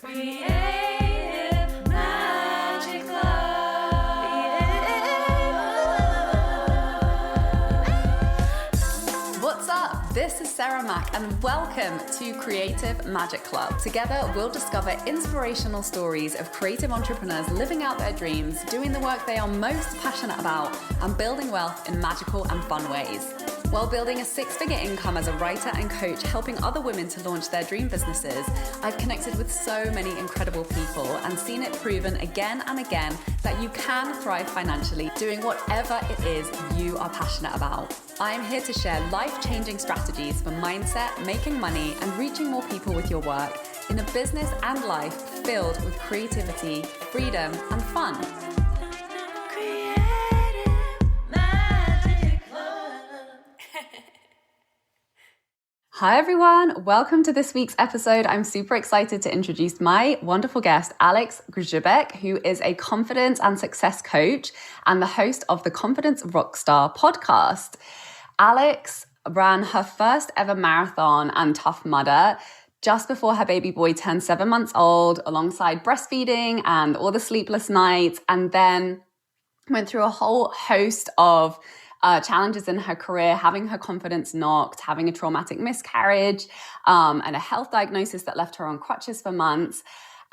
Creative Magic Club. What's up? This is Sarah Mack and welcome to Creative Magic Club. Together we'll discover inspirational stories of creative entrepreneurs living out their dreams, doing the work they are most passionate about, and building wealth in magical and fun ways. While building a six-figure income as a writer and coach, helping other women to launch their dream businesses, I've connected with so many incredible people and seen it proven again and again that you can thrive financially doing whatever it is you are passionate about. I am here to share life-changing strategies for mindset, making money, and reaching more people with your work in a business and life filled with creativity, freedom, and fun. Hi everyone, welcome to this week's episode. I'm super excited to introduce my wonderful guest, Alex Grzybec, who is a confidence and success coach and the host of the Confidence Rockstar podcast. Alex ran her first ever marathon and Tough Mudder just before her baby boy turned 7 months old, alongside breastfeeding and all the sleepless nights, and then went through a whole host of challenges in her career, having her confidence knocked, having a traumatic miscarriage, and a health diagnosis that left her on crutches for months,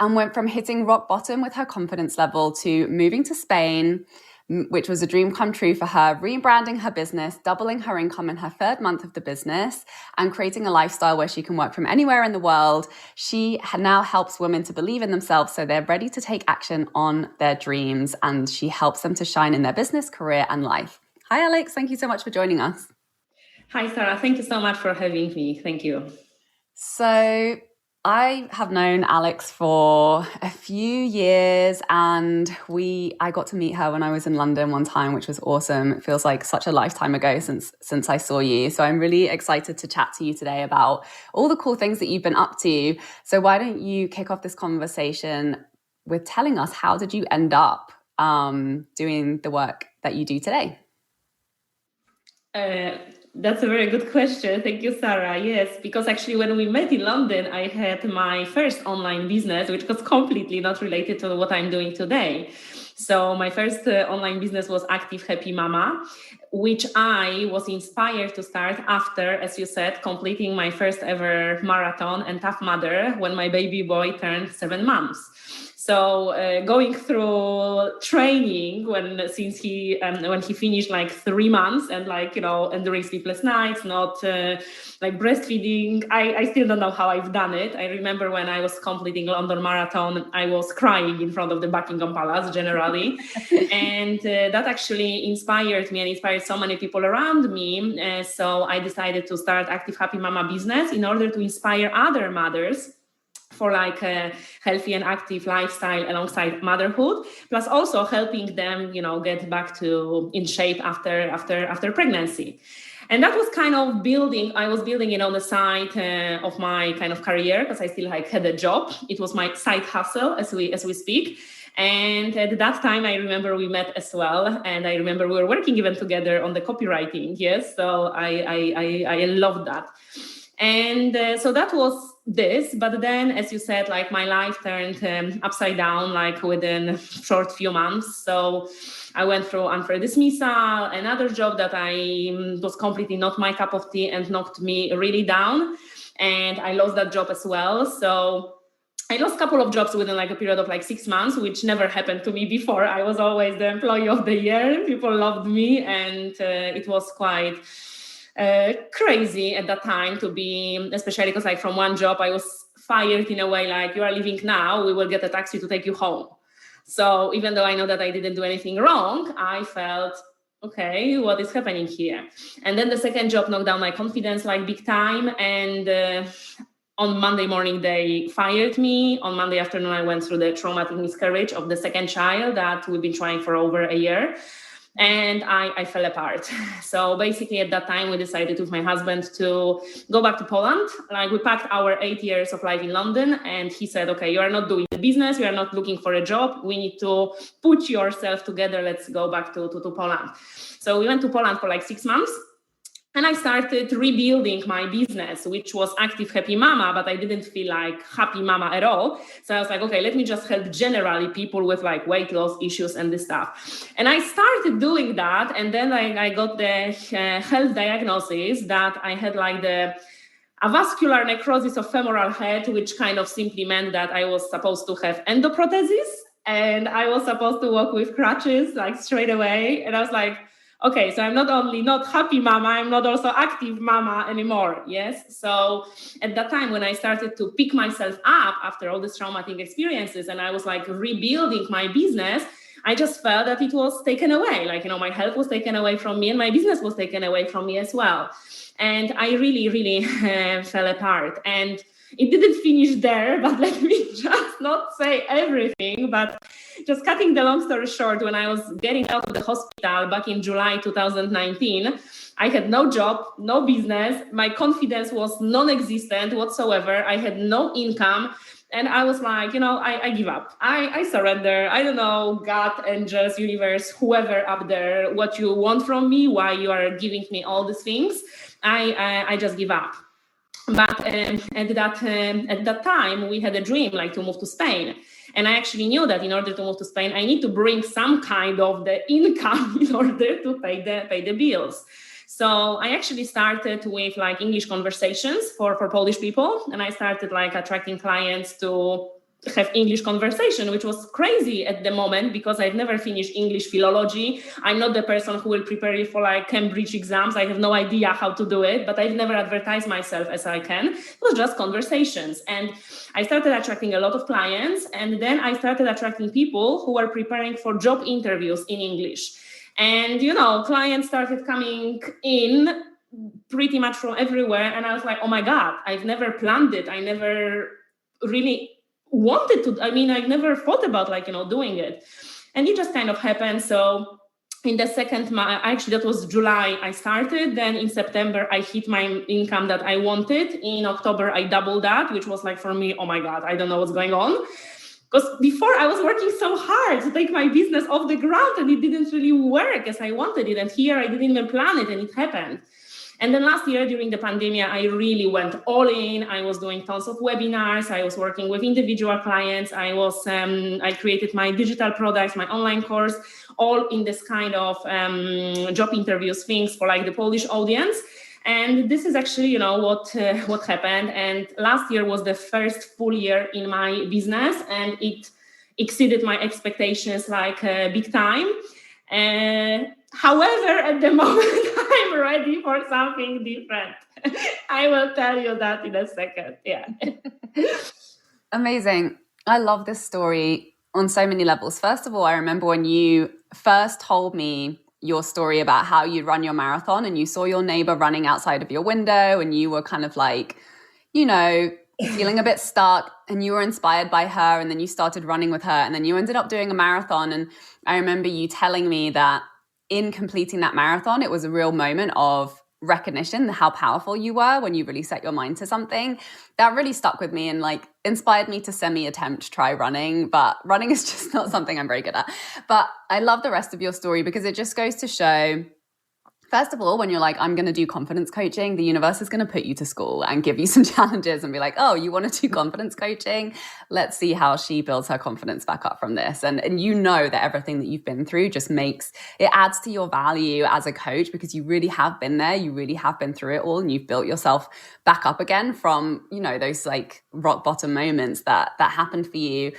and went from hitting rock bottom with her confidence level to moving to Spain, which was a dream come true for her, rebranding her business, doubling her income in her third month of the business, and creating a lifestyle where she can work from anywhere in the world. She now helps women to believe in themselves so they're ready to take action on their dreams, and she helps them to shine in their business, career, and life. Hi, Alex. Thank you so much for joining us. Hi, Sarah. Thank you so much for having me. Thank you. So I have known Alex for a few years, and I got to meet her when I was in London one time, which was awesome. It feels like such a lifetime ago since I saw you. So I'm really excited to chat to you today about all the cool things that you've been up to. So why don't you kick off this conversation with telling us, how did you end up doing the work that you do today? That's a very good question. Thank you, Sarah. Yes, because actually when we met in London, I had my first online business, which was completely not related to what I'm doing today. So my first online business was Active Happy Mama, which I was inspired to start after, as you said, completing my first ever marathon and Tough Mudder when my baby boy turned 7 months. So going through training when he finished like 3 months and enduring sleepless nights, not like breastfeeding. I still don't know how I've done it. I remember when I was completing London Marathon, I was crying in front of the Buckingham Palace generally. And that actually inspired me and inspired so many people around me. So I decided to start Active Happy Mama business in order to inspire other mothers for like a healthy and active lifestyle alongside motherhood, plus also helping them, get back to in shape after pregnancy. And that was kind of I was building it on the side of my kind of career, because I still had a job. It was my side hustle as we speak. And at that time, I remember we met as well. And I remember we were working even together on the copywriting. Yes. So I loved that. And so that was this. But then, as you said, like my life turned upside down, like within short few months. So I went through unfair dismissal, another job that was completely not my cup of tea and knocked me really down. And I lost that job as well. So I lost a couple of jobs within like a period of like 6 months, which never happened to me before. I was always the employee of the year. People loved me, and it was quite crazy at that time to be, especially because like from one job I was fired in a way like, you are leaving now, we will get a taxi to take you home. So even though I know that I didn't do anything wrong, I felt, okay, what is happening here? And then the second job knocked down my confidence like big time. And on Monday morning, they fired me. On Monday afternoon, I went through the traumatic miscarriage of the second child that we've been trying for over a year. And I fell apart. So basically at that time, we decided with my husband to go back to Poland. Like we packed our 8 years of life in London, and he said, okay, you are not doing the business. You are not looking for a job. We need to put yourself together. Let's go back to Poland. So we went to Poland for like 6 months. And I started rebuilding my business, which was Active Happy Mama, but I didn't feel like happy mama at all. So I was like, okay, let me just help generally people with like weight loss issues and this stuff. And I started doing that. And then I got the health diagnosis that I had like the avascular necrosis of femoral head, which kind of simply meant that I was supposed to have endoprothesis and I was supposed to walk with crutches like straight away. And I was like, okay, so I'm not only not happy mama, I'm not also active mama anymore. Yes. So at that time, when I started to pick myself up after all these traumatic experiences and I was like rebuilding my business, I just felt that it was taken away. Like, my health was taken away from me and my business was taken away from me as well. And I really, really fell apart. And it didn't finish there, but let me just not say everything, but just cutting the long story short, when I was getting out of the hospital back in July 2019, I had no job, no business. My confidence was non-existent whatsoever. I had no income. And I was like, I give up. I surrender. I don't know, God, angels, universe, whoever up there, what you want from me, why you are giving me all these things. I just give up. But at that time, we had a dream like to move to Spain. And I actually knew that in order to move to Spain, I need to bring some kind of the income in order to pay the bills. So I actually started with like English conversations for Polish people. And I started like attracting clients to have English conversation, which was crazy at the moment because I've never finished English philology. I'm not the person who will prepare you for like Cambridge exams. I have no idea how to do it, but I've never advertised myself as I can. It was just conversations. And I started attracting a lot of clients. And then I started attracting people who were preparing for job interviews in English. And, clients started coming in pretty much from everywhere. And I was like, oh my God, I've never planned it. I never really wanted to. I never thought about doing it. And it just kind of happened. So in the second month, actually that was July, I started. Then in September, I hit my income that I wanted. In October, I doubled that, which was like for me, oh my God, I don't know what's going on. Because before I was working so hard to take my business off the ground and it didn't really work as I wanted it. And here I didn't even plan it and it happened. And then last year during the pandemic, I really went all in. I was doing tons of webinars. I was working with individual clients. I created my digital products, my online course, all in this kind of job interviews things for like the Polish audience. And this is actually, what happened. And last year was the first full year in my business, and it exceeded my expectations like big time. However, at the moment, I'm ready for something different. I will tell you that in a second. Yeah. Amazing. I love this story on so many levels. First of all, I remember when you first told me your story about how you run your marathon and you saw your neighbor running outside of your window and you were kind of like, feeling a bit stuck and you were inspired by her and then you started running with her and then you ended up doing a marathon. And I remember you telling me that in completing that marathon, it was a real moment of recognition, how powerful you were when you really set your mind to something. That really stuck with me and like inspired me to semi-attempt to try running, but running is just not something I'm very good at. But I love the rest of your story because it just goes to show, first of all, when you're like, I'm going to do confidence coaching, the universe is going to put you to school and give you some challenges and be like, oh, you want to do confidence coaching? Let's see how she builds her confidence back up from this. And you know that everything that you've been through just it adds to your value as a coach because you really have been there. You really have been through it all and you've built yourself back up again from, those like rock bottom moments that happened for you.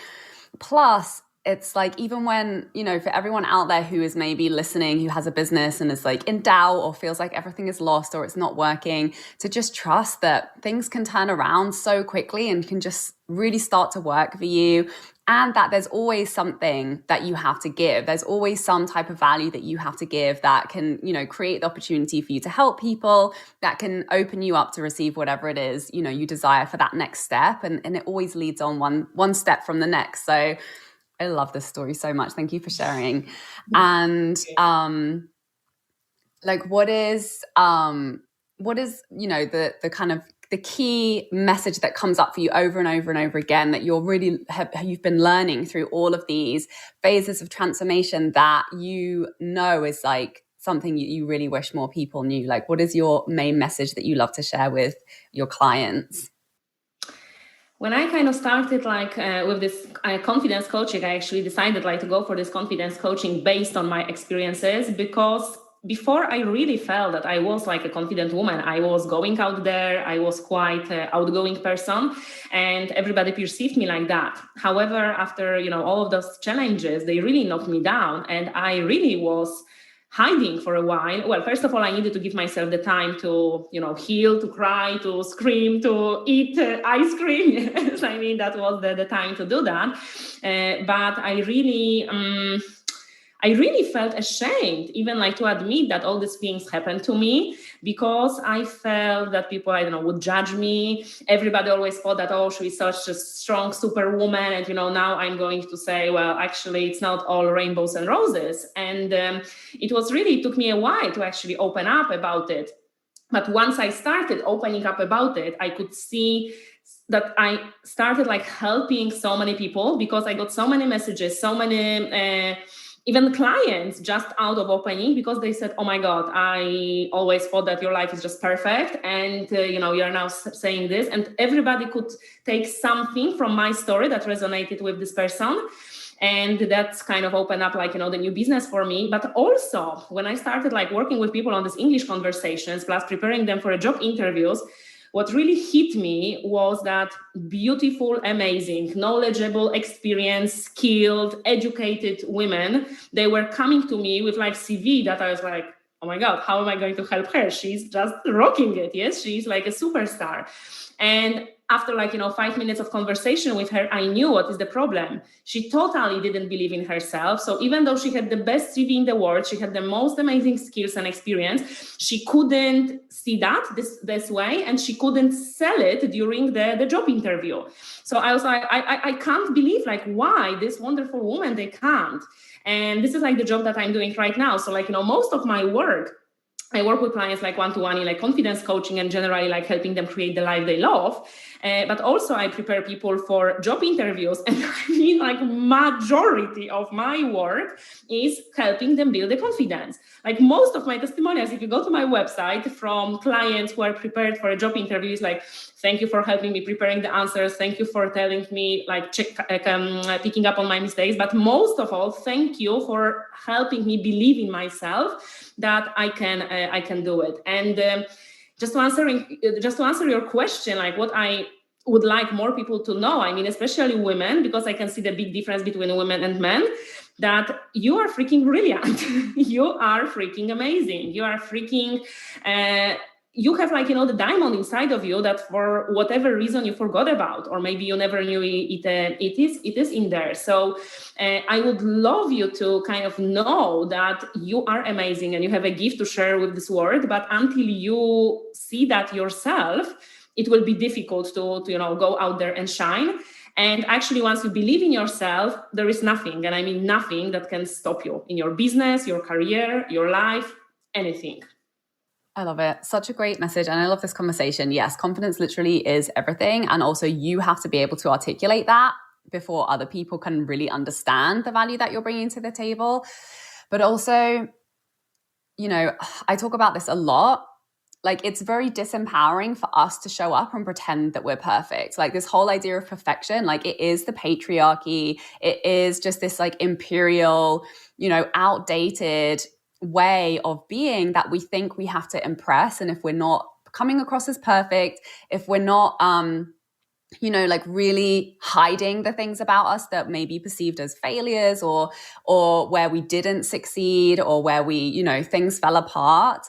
Plus, it's like, even when, for everyone out there who is maybe listening, who has a business and is like in doubt or feels like everything is lost or it's not working, to just trust that things can turn around so quickly and can just really start to work for you. And that there's always something that you have to give. There's always some type of value that you have to give that can, create the opportunity for you to help people, that can open you up to receive whatever it is, you desire for that next step. And it always leads on one step from the next. So I love this story so much. Thank you for sharing. And what is the kind of the key message that comes up for you over and over and over again that you've been learning through all of these phases of transformation that is like something you really wish more people knew? Like, what is your main message that you love to share with your clients? When I kind of started with this confidence coaching, I actually decided to go for this confidence coaching based on my experiences, because before I really felt that I was like a confident woman. I was going out there. I was quite an outgoing person, and everybody perceived me like that. However, after all of those challenges, they really knocked me down, and I really was hiding for a while. Well, first of all, I needed to give myself the time to, heal, to cry, to scream, to eat ice cream. Yes, I mean, that was the time to do that. But I really felt ashamed, even to admit that all these things happened to me, because I felt that people, I don't know, would judge me. Everybody always thought that, oh, she's such a strong superwoman. And, now I'm going to say, well, actually, it's not all rainbows and roses. And it took me a while to actually open up about it. But once I started opening up about it, I could see that I started helping so many people, because I got so many messages, so many even clients just out of opening, because they said, oh my God, I always thought that your life is just perfect. And, you're now saying this, and everybody could take something from my story that resonated with this person. And that's kind of opened up the new business for me. But also when I started working with people on these English conversations, plus preparing them for job interviews, what really hit me was that beautiful, amazing, knowledgeable, experienced, skilled, educated women, they were coming to me with CV that I was like, oh my God, how am I going to help her? She's just rocking it. Yes, she's like a superstar. And after 5 minutes of conversation with her, I knew what is the problem. She totally didn't believe in herself. So even though she had the best CV in the world, she had the most amazing skills and experience, she couldn't see that this way, and she couldn't sell it during the job interview. So I was like, I can't believe why this wonderful woman, they can't. And this is the job that I'm doing right now. So most of my work, I work with clients one-to-one in confidence coaching, and generally helping them create the life they love. But also I prepare people for job interviews. And I mean majority of my work is helping them build the confidence. Most of my testimonials, if you go to my website, from clients who are prepared for a job interview, is thank you for helping me preparing the answers. Thank you for telling me, picking up on my mistakes. But most of all, thank you for helping me believe in myself that I can do it. And just to answer your question, what I would like more people to know, I mean, especially women, because I can see the big difference between women and men, that you are freaking brilliant. You are freaking amazing. You are freaking you have the diamond inside of you that for whatever reason you forgot about, or maybe you never knew it is in there. So I would love you to kind of know that you are amazing and you have a gift to share with this world. But until you see that yourself, it will be difficult to go out there and shine. And actually, once you believe in yourself, there is nothing, and I mean nothing, that can stop you in your business, your career, your life, anything. I love it. Such a great message. And I love this conversation. Yes, confidence literally is everything. And also you have to be able to articulate that before other people can really understand the value that you're bringing to the table. But also, I talk about this a lot. It's very disempowering for us to show up and pretend that we're perfect. This whole idea of perfection, it is the patriarchy. It is just this imperial, outdated way of being that we think we have to impress. And if we're not coming across as perfect, if we're not, really hiding the things about us that may be perceived as failures, or where we didn't succeed, or where we, things fell apart,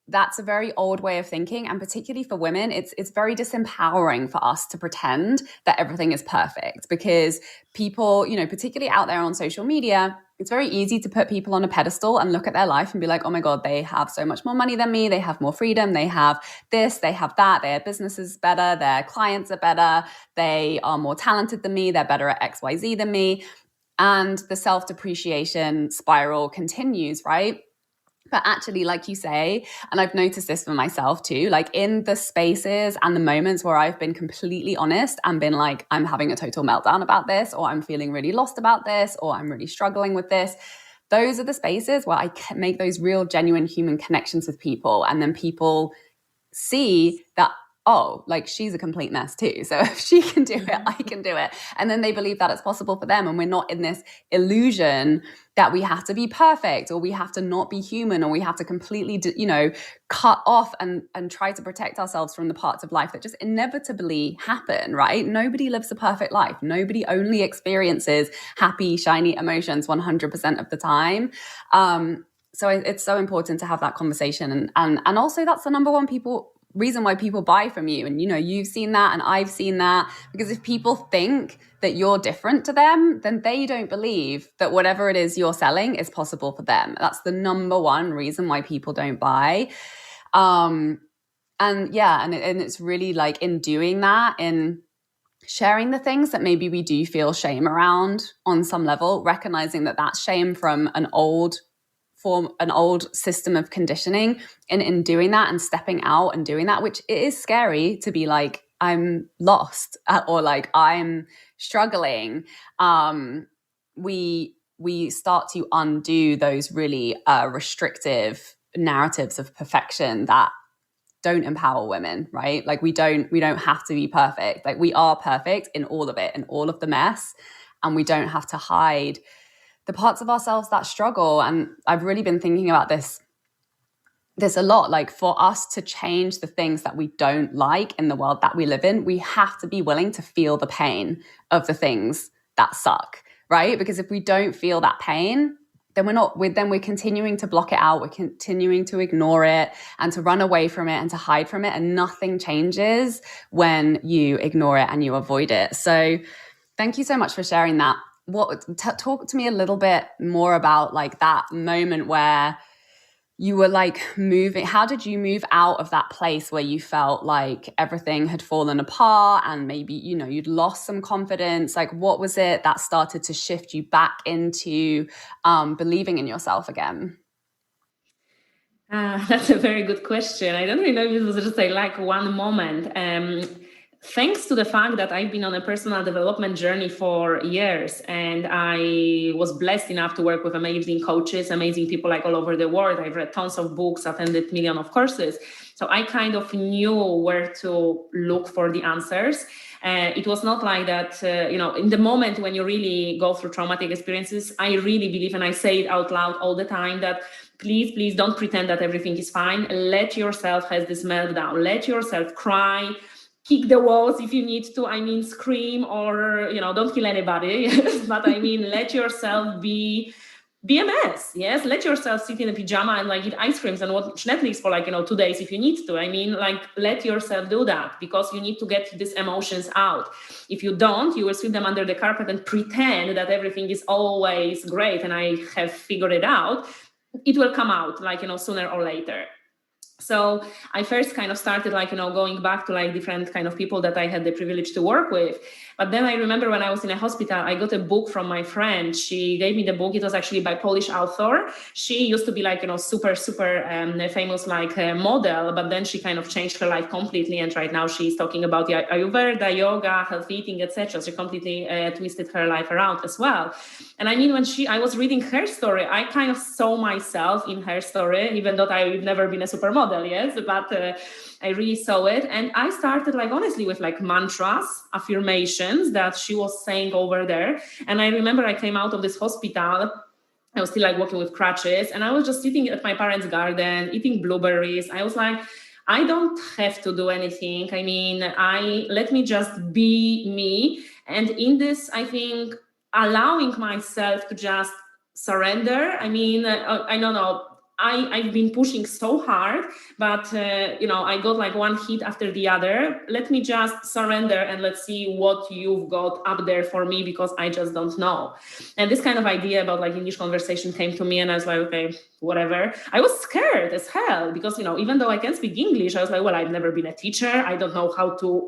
that's a very old way of thinking. And particularly for women, it's very disempowering for us to pretend that everything is perfect, because people, particularly out there on social media, it's very easy to put people on a pedestal and look at their life and be like, oh my God, they have so much more money than me. They have more freedom. They have this, they have that. Their business is better. Their clients are better. They are more talented than me. They're better at XYZ than me. And the self-depreciation spiral continues, right? But actually, like you say, and I've noticed this for myself too, in the spaces and the moments where I've been completely honest and been like, I'm having a total meltdown about this, or I'm feeling really lost about this, or I'm really struggling with this, those are the spaces where I can make those real, genuine human connections with people. And then people see that, oh, like she's a complete mess too. So if she can do it, I can do it. And then they believe that it's possible for them. And we're not in this illusion that we have to be perfect, or we have to not be human, or we have to completely, cut off and try to protect ourselves from the parts of life that just inevitably happen, right? Nobody lives a perfect life. Nobody only experiences happy, shiny emotions 100% of the time. So it's so important to have that conversation. And also that's the number one reason why people buy from you. And, you've seen that and I've seen that, because if people think that you're different to them, then they don't believe that whatever it is you're selling is possible for them. That's the number one reason why people don't buy. And it's really like in doing that, in sharing the things that maybe we do feel shame around on some level, recognizing that that's shame from an old system of conditioning, and in doing that and stepping out and doing that, which it is scary to be like, I'm lost or like I'm struggling. We start to undo those really restrictive narratives of perfection that don't empower women, right? Like we don't have to be perfect. Like we are perfect in all of it, in all of the mess, and we don't have to hide the parts of ourselves that struggle. And I've really been thinking about this a lot. Like for us to change the things that we don't like in the world that we live in, we have to be willing to feel the pain of the things that suck, right? Because if we don't feel that pain, then we're continuing to block it out. We're continuing to ignore it and to run away from it and to hide from it. And nothing changes when you ignore it and you avoid it. So thank you so much for sharing that. Talk to me a little bit more about like that moment where you were like moving. How did you move out of that place where you felt like everything had fallen apart and maybe, you'd lost some confidence? Like, what was it that started to shift you back into believing in yourself again? That's a very good question. I don't really know if it was just like one moment. Thanks to the fact that I've been on a personal development journey for years, and I was blessed enough to work with amazing coaches, amazing people like all over the world. I've read tons of books, attended millions of courses. So I kind of knew where to look for the answers. It was not like that, in the moment when you really go through traumatic experiences, I really believe, and I say it out loud all the time, that please don't pretend that everything is fine. Let yourself have this meltdown. Let yourself cry. Kick the walls if you need to. I mean, scream, or don't kill anybody. But I mean, let yourself be a mess. Yes, let yourself sit in a pajama and like eat ice creams and watch Netflix for 2 days if you need to. I mean, like, let yourself do that, because you need to get these emotions out. If you don't, you will sweep them under the carpet and pretend that everything is always great and I have figured it out. It will come out sooner or later. So I first kind of started going back to different kind of people that I had the privilege to work with. But then I remember when I was in a hospital, I got a book from my friend. She gave me the book. It was actually by Polish author. She used to be super famous model, but then she kind of changed her life completely. And right now she's talking about the Ayurveda, yoga, healthy eating, etc. She completely twisted her life around as well. And I mean, when I was reading her story, I kind of saw myself in her story, even though I've never been a supermodel, yes, but I really saw it. And I started honestly with mantras, affirmations that she was saying over there. And I remember I came out of this hospital. I was still walking with crutches, and I was just sitting at my parents' garden, eating blueberries. I was like, I don't have to do anything. I mean, let me just be me. And in this, I think, allowing myself to just surrender. I mean, I don't know. I've been pushing so hard, but I got one hit after the other. Let me just surrender and let's see what you've got up there for me, because I just don't know. And this kind of idea about English conversation came to me, and I was like, okay, whatever. I was scared as hell because, even though I can speak English, I was like, well, I've never been a teacher. I don't know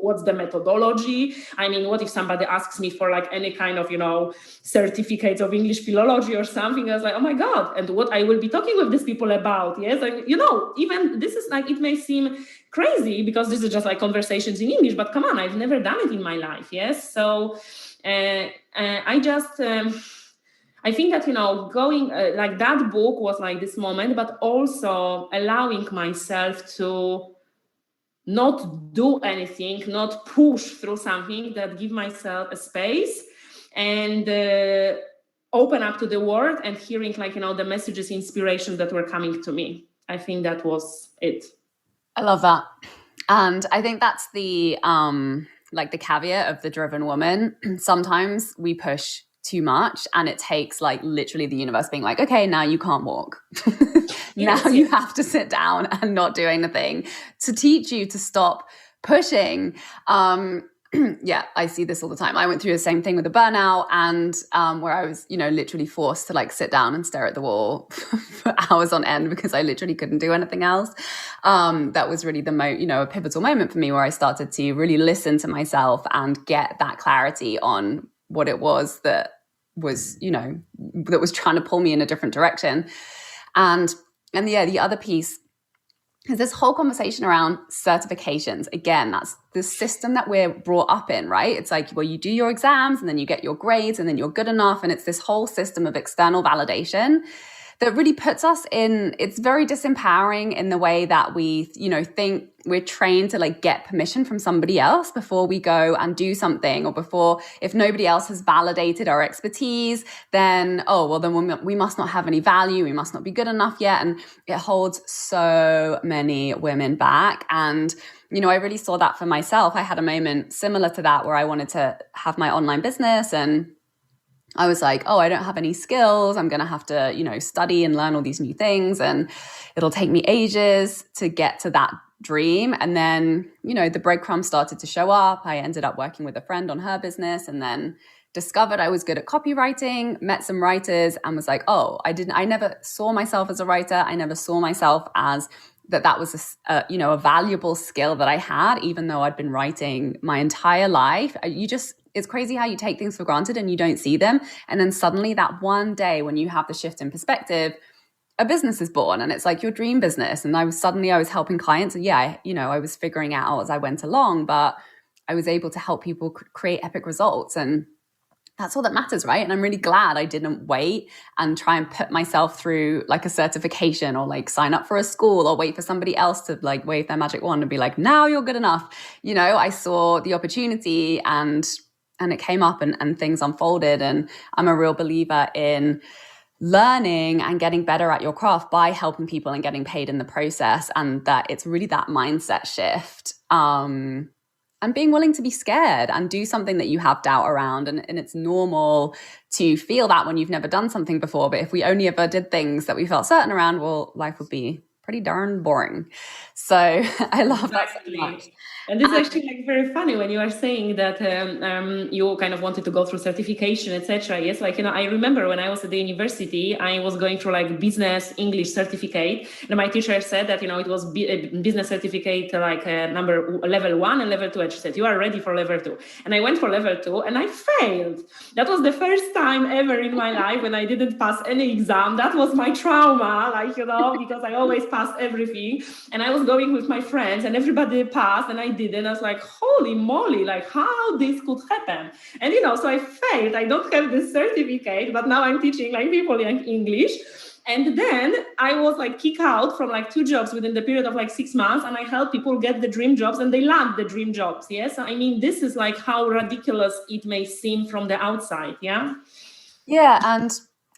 what's the methodology. I mean, what if somebody asks me for any kind of, certificates of English philology or something? I was like, oh my God, and what I will be talking with these people about? Yes, even this is it may seem crazy because this is just conversations in English, but come on, I've never done it in my life. Yes, so I I think that, going like that book was like this moment, but also allowing myself to not do anything, not push through something, that give myself a space and open up to the world and hearing like, the messages, inspiration that were coming to me. I think that was it. I love that. And I think that's the like the caveat of the driven woman. Sometimes we push too much and it takes like literally the universe being like, okay, now you can't walk. Now you have to sit down and not do anything to teach you to stop pushing. Yeah, I see this all the time. I went through the same thing with a burnout, and where I was, literally forced to like sit down and stare at the wall for hours on end because I literally couldn't do anything else. That was really a pivotal moment for me where I started to really listen to myself and get that clarity on what it was that was, that was trying to pull me in a different direction. And yeah, the other piece is this whole conversation around certifications. Again, that's the system that we're brought up in, right? It's like, well, you do your exams and then you get your grades and then you're good enough. And it's this whole system of external validation that really puts us in, it's very disempowering in the way that we, think we're trained to like get permission from somebody else before we go and do something, or before, if nobody else has validated our expertise, then, then we must not have any value. We must not be good enough yet. And it holds so many women back. And, I really saw that for myself. I had a moment similar to that where I wanted to have my online business, and I was like, I don't have any skills. I'm going to have to, study and learn all these new things. And it'll take me ages to get to that dream. And then, the breadcrumbs started to show up. I ended up working with a friend on her business, and then discovered I was good at copywriting, met some writers, and was like, I never saw myself as a writer. I never saw myself as that was a valuable skill that I had, even though I'd been writing my entire life. It's crazy how you take things for granted and you don't see them. And then suddenly that one day when you have the shift in perspective, a business is born, and it's like your dream business. And I was helping clients, and I was figuring out as I went along, but I was able to help people create epic results. And that's all that matters, right? And I'm really glad I didn't wait and try and put myself through like a certification, or like sign up for a school, or wait for somebody else to like wave their magic wand and be like, now you're good enough. I saw the opportunity and it came up, and things unfolded. And I'm a real believer in learning and getting better at your craft by helping people and getting paid in the process. And that it's really that mindset shift. And being willing to be scared and do something that you have doubt around. And it's normal to feel that when you've never done something before. But if we only ever did things that we felt certain around, well, life would be pretty darn boring. So I love that so much. And this is actually like very funny when you are saying that you kind of wanted to go through certification, etc. Yes, like, I remember when I was at the university, I was going through like business English certificate, and my teacher said that, it was a business certificate like level 1 and level 2. And she said, you are ready for level 2. And I went for level 2 and I failed. That was the first time ever in my life when I didn't pass any exam. That was my trauma, like, because I always passed everything. And I was going with my friends and everybody passed and I didn't. I was like, holy moly, like how this could happen. And so I failed. I don't have this certificate, but now I'm teaching like people like English. And then I was like kicked out from like 2 jobs within the period of like 6 months, and I help people get the dream jobs and they land the dream jobs. Yes, I mean, this is like how ridiculous it may seem from the outside. Yeah and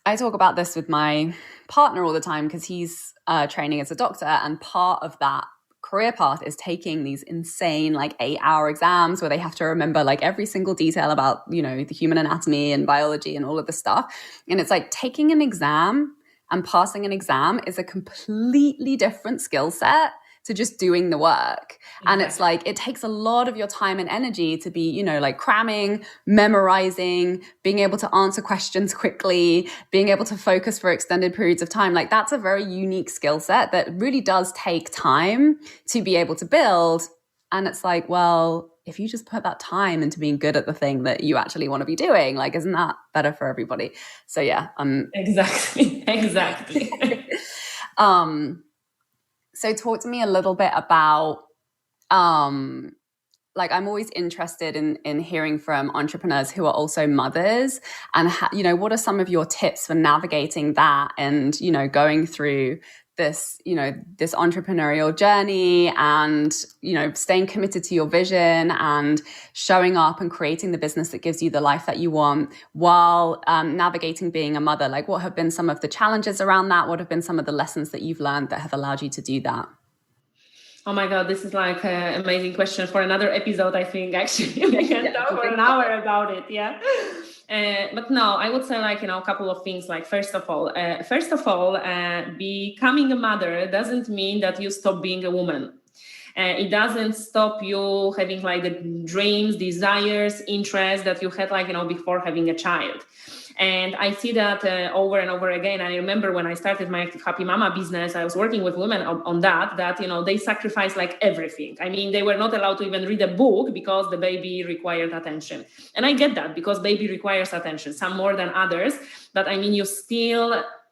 I talk about this with my partner all the time because he's training as a doctor, and part of that career path is taking these insane like 8-hour exams where they have to remember like every single detail about the human anatomy and biology and all of this stuff. And it's like taking an exam and passing an exam is a completely different skill set to just doing the work. And it's like, it takes a lot of your time and energy to be, like cramming, memorizing, being able to answer questions quickly, being able to focus for extended periods of time. Like that's a very unique skill set that really does take time to be able to build. And it's like, well, if you just put that time into being good at the thing that you actually want to be doing, like, isn't that better for everybody? So yeah, exactly. So talk to me a little bit about like I'm always interested in hearing from entrepreneurs who are also mothers, and what are some of your tips for navigating that and going through this this entrepreneurial journey and staying committed to your vision and showing up and creating the business that gives you the life that you want while navigating being a mother. Like, what have been some of the challenges around that? What have been some of the lessons that you've learned that have allowed you to do that? Oh my God, this is like an amazing question for another episode, I think, actually. We can talk for an hour about it, yeah. But no, I would say a couple of things. Like, first of all, becoming a mother doesn't mean that you stop being a woman. It doesn't stop you having like the dreams, desires, interests that you had before having a child. And I see that over and over again. I remember when I started my Active Happy Mama business, I was working with women on that they sacrificed like everything. I mean, they were not allowed to even read a book because the baby required attention. And I get that, because baby requires attention, some more than others. But I mean, you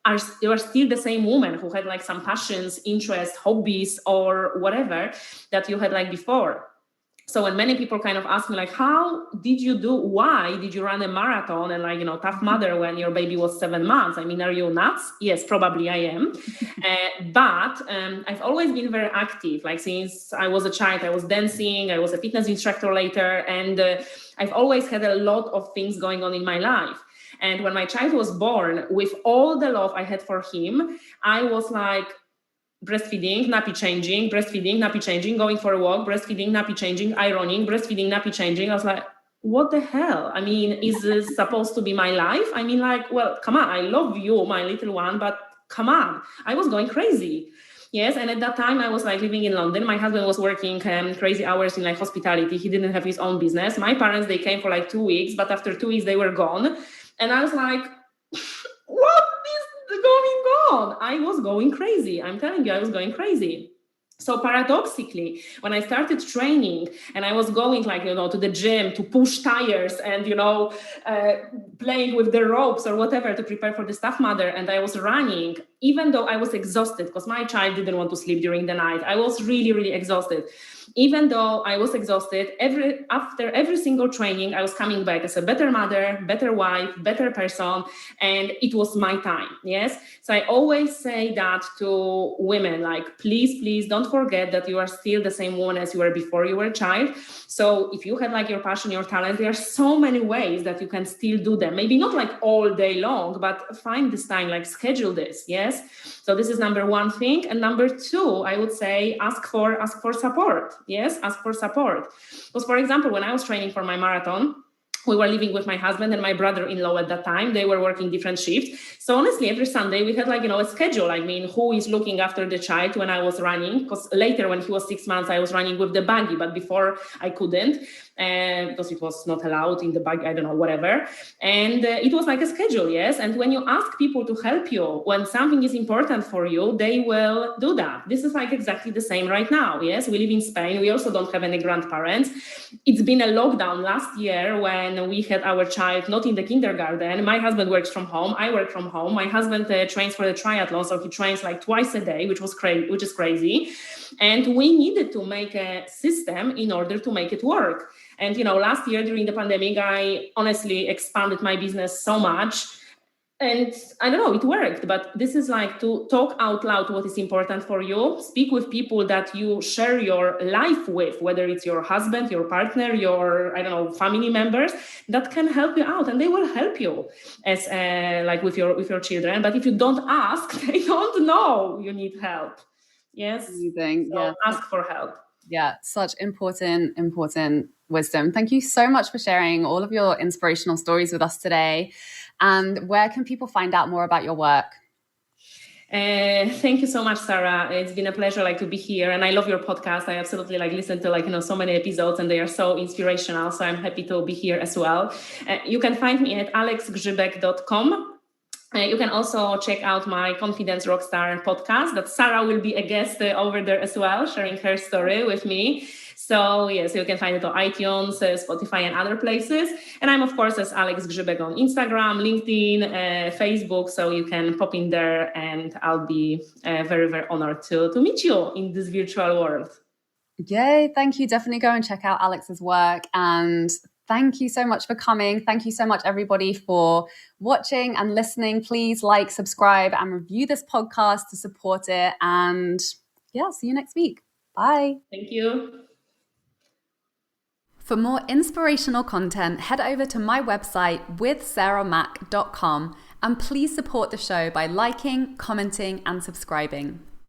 are still the same woman who had like some passions, interests, hobbies, or whatever that you had like before. So when many people kind of ask me like, why did you run a marathon and tough mother when your baby was 7 months? I mean, are you nuts? Yes, probably I am. But I've always been very active. Like, since I was a child, I was dancing, I was a fitness instructor later. And I've always had a lot of things going on in my life. And when my child was born, with all the love I had for him, I was like, breastfeeding, nappy changing, going for a walk, breastfeeding, nappy changing, ironing, breastfeeding, nappy changing. I was like, what the hell? I mean, is this supposed to be my life? I mean, like, well, come on, I love you, my little one, but come on. I was going crazy. Yes, and at that time I was like living in London. My husband was working crazy hours in like hospitality. He didn't have his own business. My parents, they came for like 2 weeks, but after 2 weeks they were gone. And I was like, what is going on? I was going crazy. I'm telling you, I was going crazy. So paradoxically, when I started training and I was going to the gym to push tires and, playing with the ropes or whatever to prepare for the staff mother, and I was running, even though I was exhausted because my child didn't want to sleep during the night, I was really, really exhausted. Even though I was exhausted, after every single training, I was coming back as a better mother, better wife, better person, and it was my time. Yes. So I always say that to women, like, please don't forget that you are still the same woman as you were before you were a child. So if you had like your passion, your talent, there are so many ways that you can still do them. Maybe not like all day long, but find this time, like schedule this. Yes. So this is number one thing. And number two, I would say ask for support. Yes, ask for support. Because, for example, when I was training for my marathon, we were living with my husband and my brother-in-law at that time. They were working different shifts. So honestly, every Sunday we had a schedule. I mean, who is looking after the child when I was running? Because later when he was 6 months, I was running with the buggy, but before I couldn't because it was not allowed in the buggy, I don't know, whatever. And it was like a schedule, yes. And when you ask people to help you, when something is important for you, they will do that. This is like exactly the same right now, yes. We live in Spain. We also don't have any grandparents. It's been a lockdown last year when we had our child not in the kindergarten. My husband works from home. I work from home. My husband trains for the triathlon, so he trains like twice a day, which is crazy. And we needed to make a system in order to make it work. And, last year during the pandemic, I honestly expanded my business so much. And I don't know, it worked. But this is like to talk out loud what is important for you. Speak with people that you share your life with, whether it's your husband, your partner, your, family members that can help you out. And they will help you as with your children. But if you don't ask, they don't know you need help. Yes. Amazing. So yeah. Ask for help. Yeah, such important wisdom. Thank you so much for sharing all of your inspirational stories with us today. And where can people find out more about your work? Thank you so much, Sarah. It's been a pleasure to be here, and I love your podcast. I absolutely listen to so many episodes, and they are so inspirational. So I'm happy to be here as well. You can find me at alexgrzybek.com. You can also check out my Confidence Rockstar podcast that Sarah will be a guest over there as well, sharing her story with me. So yes, you can find it on iTunes, Spotify, and other places. And I'm, of course, as Alex Grzybek on Instagram, LinkedIn, Facebook. So you can pop in there, and I'll be very, very honored to meet you in this virtual world. Yay, thank you. Definitely go and check out Alex's work. And thank you so much for coming. Thank you so much, everybody, for watching and listening. Please like, subscribe, and review this podcast to support it. And yeah, see you next week. Bye. Thank you. For more inspirational content, head over to my website withsarahmac.com and please support the show by liking, commenting, and subscribing.